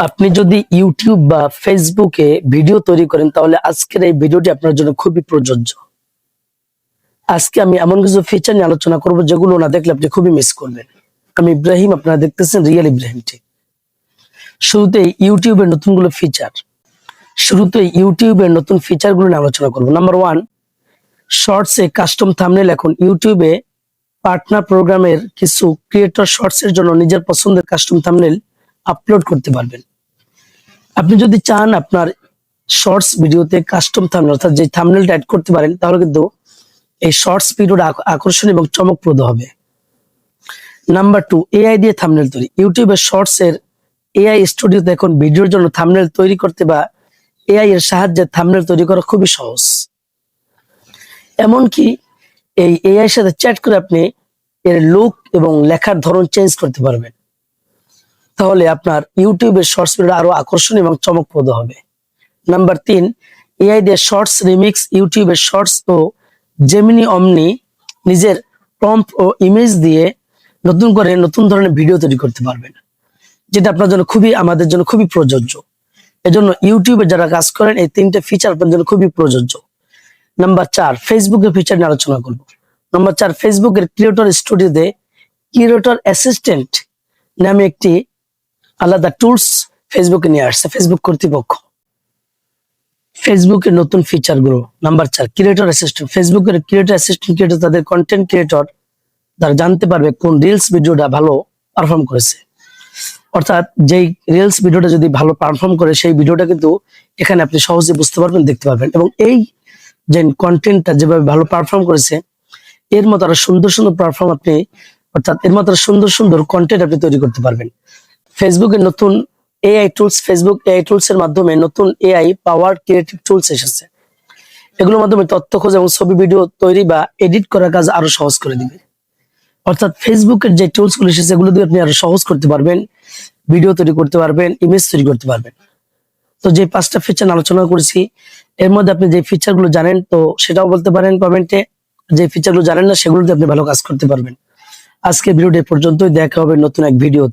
আপনি যদি ইউটিউব বা ফেসবুকে ভিডিও তৈরি করেন তাহলে আজকের এই ভিডিওটি আপনার জন্য খুবই প্রযোজ্য। আজকে আমি এমন কিছু ফিচার নিয়ে আলোচনা করব যেগুলো না দেখলে আপনি খুবই মিস করবেন। আমি ইব্রাহিম, আপনারা দেখতেছেন রিয়েল ইব্রাহিম টেক। শুরুতেই ইউটিউবের নতুন ফিচারগুলো নিয়ে আলোচনা করব। নাম্বার 1, শর্টসে কাস্টম থাম্বনেল। এখন ইউটিউবে পার্টনার প্রোগ্রামের কিছু ক্রিয়েটর শর্টসের জন্য নিজের পছন্দের কাস্টম থাম্বনেল আপলোড করতে পারবেন। আপনি যদি চান আপনার শর্টস ভিডিওতে কাস্টম থাম্বনেল অর্থাৎ যে থাম্বনেলটা অ্যাড করতে পারেন, তাহলে কিন্তু এই শর্টস ভিডিওটা আকর্ষণীয় এবং চমকপ্রদ হবে। নাম্বার 2, এআই দিয়ে থাম্বনেল তৈরি। ইউটিউবের শর্টস এর এআই স্টুডিওতে এখন ভিডিওর জন্য থাম্বনেল তৈরি করতে বা এআই এর সাহায্যে থাম্বনেল তৈরি করা খুবই সহজ। এমনকি এই এআই এর সাথে চ্যাট করে আপনি এর লুক এবং লেখার ধরন চেঞ্জ করতে পারবেন। তাহলে আপনার ইউটিউবের শর্টস ভিডিও আরো আকর্ষণীয় এবং চমকপ্রদ হবে। নাম্বার 3, এআই দিয়ে শর্টস রিমিক্স। ইউটিউবের শর্টস ও জেমিনি অমনি নিজের প্রম্পট ও ইমেজ দিয়ে নতুন ধরনের ভিডিও তৈরি করতে পারবেন, যেটা আপনার জন্য আমাদের জন্য খুবই প্রযোজ্য। এজন্য ইউটিউবে যারা কাজ করেন এই 3টে ফিচার আপনার জন্য খুবই প্রযোজ্য। নাম্বার 4, ফেসবুকের ফিচার নিয়ে আলোচনা করব। নাম্বার 4, ফেসবুকের ক্রিয়েটর স্টুডিওতে ক্রিয়েটর অ্যাসিস্ট্যান্ট নামে একটি আলাদা টুলস ফেসবুকে নিয়ে আসছে ফেসবুক কর্তৃপক্ষ। ফেসবুকের নতুন ফিচার গুলো। Number 4, creator assistant. ফেসবুকের ক্রিয়েটর অ্যাসিস্ট্যান্ট ক্রিয়েটর তাদের কন্টেন্ট ক্রিয়েটর তারা জানতে পারবে কোন রিলস ভিডিওটা ভালো পারফর্ম করেছে। অর্থাৎ যেই রিলস ভিডিওটা যদি ভালো পারফর্ম করে সেই ভিডিওটা কিন্তু এখানে আপনি সহজে বুঝতে পারবেন, দেখতে পারবেন। এবং এই যে কন্টেন্টটা যেভাবে ভালো পারফর্ম করেছে এর মতো আরো সুন্দর পারফর্ম আপনি অর্থাৎ এর মতো সুন্দর কন্টেন্ট আপনি তৈরি করতে পারবেন। ফেসবুকের নতুন AI tools. Facebook AI tools এর মাধ্যমে নতুন এআই পাওয়ার ক্রিয়েটিভ টুলস এসেছে। এগুলোর মাধ্যমে তথ্য খোঁজ এবং ছবি ভিডিও তৈরি বা এডিট করার কাজ আরো সহজ করে দিবে। অর্থাৎ ফেসবুকের যে টুলস গুলো এসেছে এগুলো দিয়ে আপনি আরো সহজ করতে পারবেন, ভিডিও তৈরি করতে পারবেন, ইমেজ তৈরি করতে পারবেন। তো যে 5টা ফিচার আলোচনা করেছি এর মধ্যে আপনি যে ফিচার গুলো জানেন তো সেটাও বলতে পারেন কমেন্টে। যে ফিচার গুলো জানেন না সেগুলো দিয়ে আপনি ভালো কাজ করতে পারবেন। আজকে ভিডিওটি পর্যন্তই, দেখা হবে নতুন এক ভিডিও।